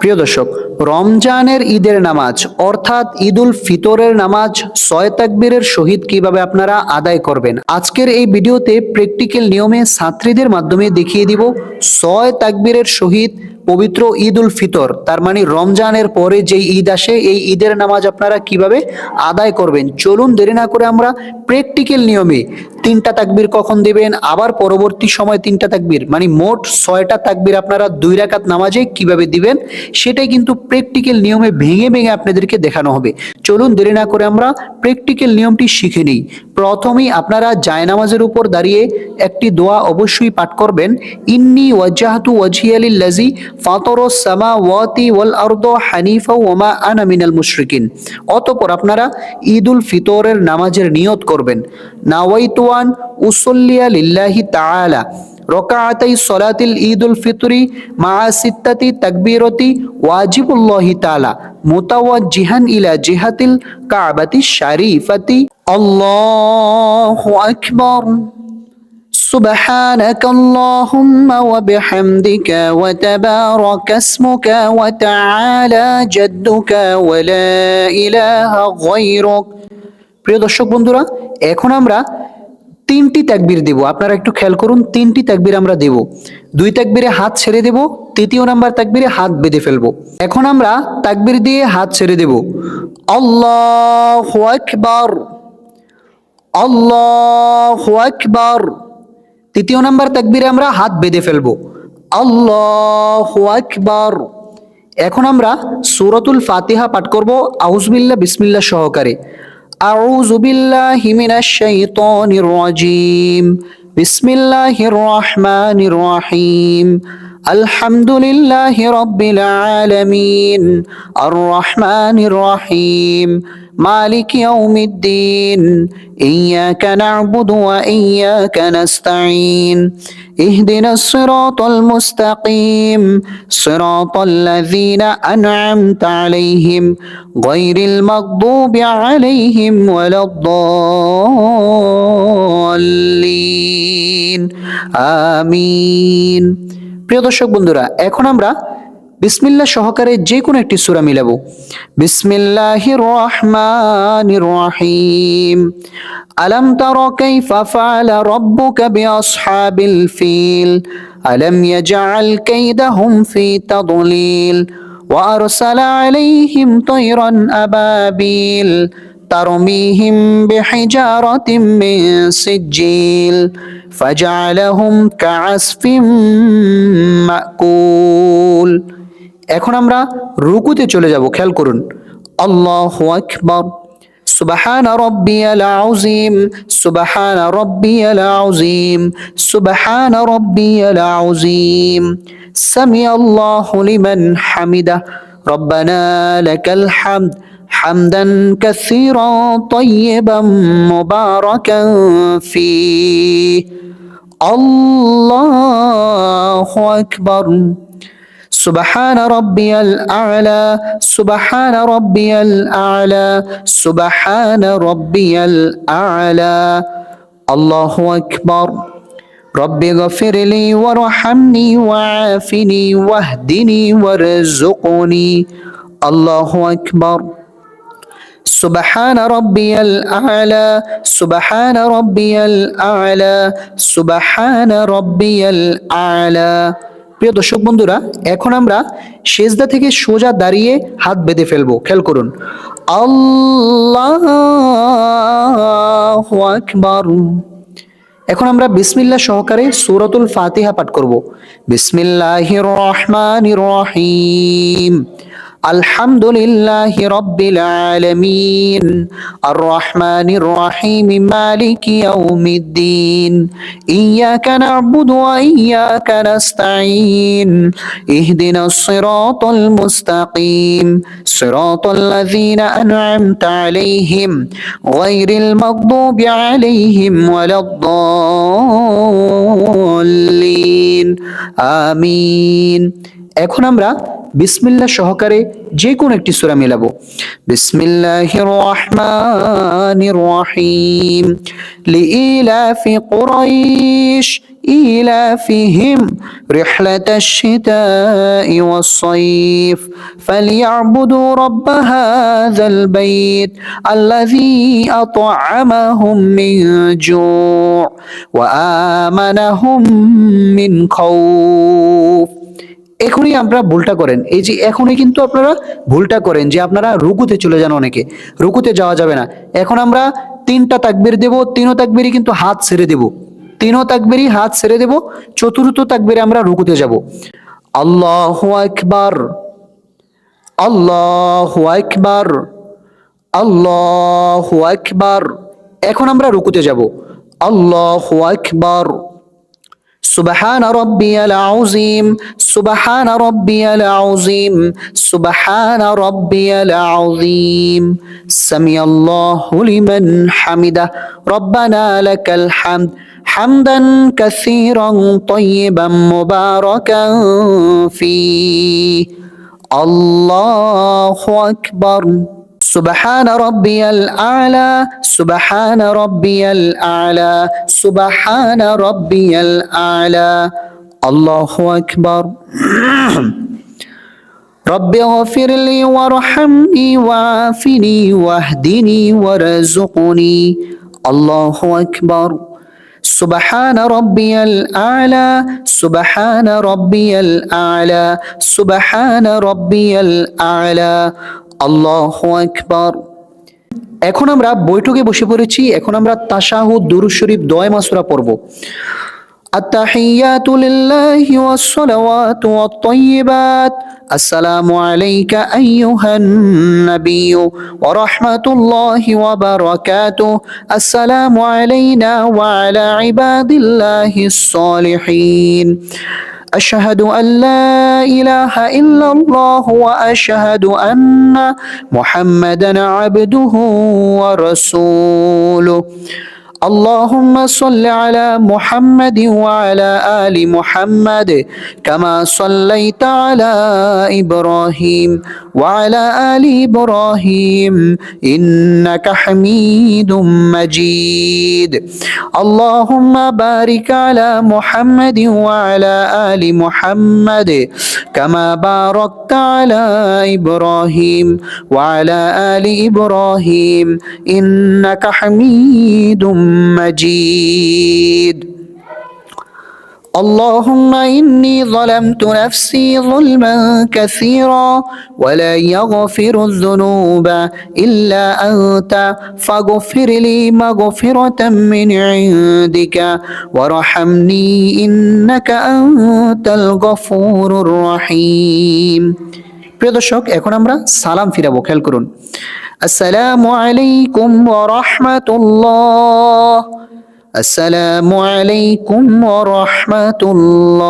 প্রিয় দর্শক, রমজানের ঈদের নামাজ অর্থাৎ ঈদুল ফিতরের নামাজ ৬ তাকবীরের সহিত কিভাবে আপনারা আদায় করবেন, আজকের এই ভিডিওতে প্র্যাকটিক্যাল নিয়মে ছাত্রীদের মাধ্যমে দেখিয়ে দিব ৬ তাকবীরের সহিত পবিত্র ঈদুল ফিতর, তার মানে রমজানের পরে যেই ঈদ আসে এই ঈদের নামাজ আপনারা কিভাবে আদায় করবেন। চলুন দেরি না করে আমরা প্র্যাকটিক্যাল নিয়মে ৩টা তাকবীর কখন দিবেন, আবার পরবর্তী সময় ৩টা তাকবীর, মানে মোট ৬টা তাকবীর আপনারা ২ রাকাত নামাজে কিভাবে দিবেন সেটাই কিন্তু প্র্যাকটিক্যাল নিয়মে ভেঙে ভেঙে আপনাদেরকে দেখানো হবে। চলুন দেরি না করে আমরা প্র্যাকটিক্যাল নিয়মটি শিখে নিই। প্রথমেই আপনারা জায়নামাজের উপর দাঁড়িয়ে একটি দোয়া অবশ্যই পাঠ করবেন, ইন্নী ওয়াজ্জাহতু ওয়াজহিয়া লিল্লাযী ফাতারাস সামাওয়াতি ওয়াল আরদা হানিফা ওয়া মা আনা মিনাল মুশরিকিন। অতঃপর আপনারা ঈদুল ফিতরের নামাজের নিয়ত করবেন, নাওয়াইতু আন উসাল্লিয়া লিল্লাহি তাআলা রকাআতাই সলাতিল ঈদুল ফিতরি মা সিত্তাতি তাকবীরতি ওয়াজিবুল্লাহি তাআলা মুতাওয়াজ্জিহান ইলা জিহাতিল কাবাতি শারিফাতি। আল্লাহু আকবার। سبحانك اللهم وبحمدك وتبارك اسمك وتعالى جدك ولا إله غيرك। প্রিয় দর্শক বন্ধুরা, এখন আমরা ৩টি তাকবীর দেব। আপনারা একটু খেয়াল করুন, ৩টি তাকবীর আমরা দেব। ২ তাকবীরে হাত ছেড়ে দেব, তৃতীয় নাম্বার তাকবীরে হাত বেঁধে ফেলবো। এখন আমরা তাকবীর দিয়ে হাত ছেড়ে দেব, আল্লাহু আকবার, আল্লাহু আকবার। তৃতীয় নাম্বার তাকবীরে আমরা হাত বেঁধে ফেলবো, আল্লাহু আকবার। এখন আমরা সূরাতুল ফাতিহা পাঠ করব আউযুবিল্লাহ বিসমিল্লাহ সহকারে। আউযু বিল্লাহি মিনাশ শাইতানির রাজীম, বিসমিল্লাহির রহমানির রহিম, আলহামদুলিল্লাহি রাব্বিল আলামিন, আর রহমানির রহিম, মালিক ইয়াউমিদ্দিন, ইয়াকা না'বুদু ওয়া ইয়াকা নাস্তাঈন, ইহদিনাস সিরাতাল মুস্তাকিম, সিরাতাল লাযীনা আন'আমতা আলাইহিম গায়রিল মাগদুবি আলাইহিম ওয়ালাদ-দাল্লিন। আমিন। প্রিয় দর্শক বন্ধুরা, এখন আমরা বিসমিল্লাহ সহকারে যে কোনো একটি সূরা মিলাবো। বিসমিল্লাহির রহমানির রহিম, আলাম তারা কাইফা ফাআলা রাব্বুকা বিআসহাবিল ফিল, আলাম ইয়াজআল কাইদাহুম ফি তাদলিল, ওয়া আরসালা আলাইহিম তায়রান আবাবিল তারমিহিম বিহিজারাতিম মিন সিজ্জিল ফাজআলাহুম কাআসফিম মাকুল। এখন আমরা রুকুতে চলে যাব, খেয়াল করুন, আল্লাহু আকবার। সুবহান রাব্বিয়াল আযীম, সুবহান রাব্বিয়াল আযীম, সুবহান রাব্বিয়াল আযীম, সামিআল্লাহু লিমান হামিদা, রব্বানা লাকাল হামদ হামদান কাসীরান তাইয়িবান মুবারাকান ফীহি। আল্লাহু আকবার। সুবহান রাব্বিয়াল আ'লা, সুবহান রাব্বিয়াল আ'লা, সুবহান রাব্বিয়াল আ'লা। আল্লাহু আকবার। রব্বি গফিরলি ওয়ারহামনি ওয়াআফিনি ওয়াহদিনি ওয়ারযুকনি। আল্লাহু আকবার। সুবহান রাব্বিয়াল আ'লা, সুবহান রাব্বিয়াল আ'লা, সুবহান রাব্বিয়াল আ'লা। প্রিয় দর্শক বন্ধুরা, এখন আমরা সেজদা থেকে সোজা দাঁড়িয়ে হাত বেঁধে ফেলবো, খেয়াল করুন, আল্লাহু আকবার। এখন আমরা বিসমিল্লাহ সহকারে সূরাতুল ফাতিহা পাঠ করব। বিসমিল্লাহির রহমানির রহিম, আলহামদুলিল্লাহি রাব্বিল আলামিন, আর রহমানির রহিম, মালিকি ইয়াউমিদ্দিন, ইয়াকা না'বুদু ওয়া ইয়াকা নাস্তাঈন, ইহদিনাস সিরাতাল মুস্তাকিম, সিরাতাল লাযীনা আন'আমতা আলাইহিম গায়রিল মাগদুবি আলাইহিম ওয়ালাদ-দাল্লিন। আমিন। এখন আমরা বিসমিল্লাহ সহকারে যে কোনো একটি সূরা মিলাবো। বিসমিল্লাহির রহমানির রহিম, লিইলাফি কুরাইশ إيلافهم رحلة الشتاء والصيف فليعبدوا رب هذا البيت الذي أطعمهم من جوع وآمنهم من خوف। এখনই আমরা ভুলটা করেন, এই যে এখনই কিন্তু আপনারা ভুলটা করেন যে আপনারা রুকুতে চলে যান, অনেকে রুকুতে যাওয়া যাবে না। এখন আমরা তিনটা তাকবীর দেব, তিনও তাকবীরই কিন্তু হাত ছেড়ে দেব, তিনও তাকবীরই হাত ছেড়ে দেব। চতুর্থ তাকবীরে আমরা রুকুতে যাব। আল্লাহু আকবার, আল্লাহু আকবার, আল্লাহু আকবার। এখন আমরা রুকুতে যাব। আল্লাহু আকবার। سبحان ربي العظيم سبحان ربي العظيم سبحان ربي العظيم سمع الله لمن حمده ربنا لك الحمد حمدا كثيرا طيبا مباركا فيه الله أكبر سبحان ربي الأعلى سبحان ربي الأعلى سبحان ربي الأعلى الله أكبر رب اغفر لي وارحمني وعافني واهدني وارزقني الله أكبر سبحان ربي الأعلى سبحان ربي الأعلى سبحان ربي الأعلى আল্লাহু আকবার। এখন আমরা বৈঠকে বসে পড়েছি, এখন আমরা তাশাহুদ, দুরূদ শরীফ, দোয়া মাসুরা পড়ব। التحيات لله والصلوات والطيبات السلام عليك أيها النبي ورحمة الله وبركاته السلام علينا وعلى عباد الله الصالحين أشهد أن لا إله إلا الله وأشهد أن محمدا عبده ورسوله اللهم صل على محمد وعلى آل محمد كما صليت على إبراهيم وعلى آل إبراهيم إنك حميد مجيد اللهم بارك على محمد وعلى آل محمد كما باركت على إبراهيم وعلى آل إبراهيم إنك حميد مجيد اللهم إني ظلمت نفسي ظلما كثيرا ولا يغفر الذنوب إلا أنت فاغفر لي مغفرة من عندك وارحمني إنك أنت الغفور الرحيم। প্রিয় দর্শক, এখন আমরা সালাম ফিরাবো, খেয়াল করুন। আসসালামু আলাইকুম ওয়া রাহমাতুল্লাহ আসসালামু আলাইকুম ওয়া রাহমাতুল্লাহ।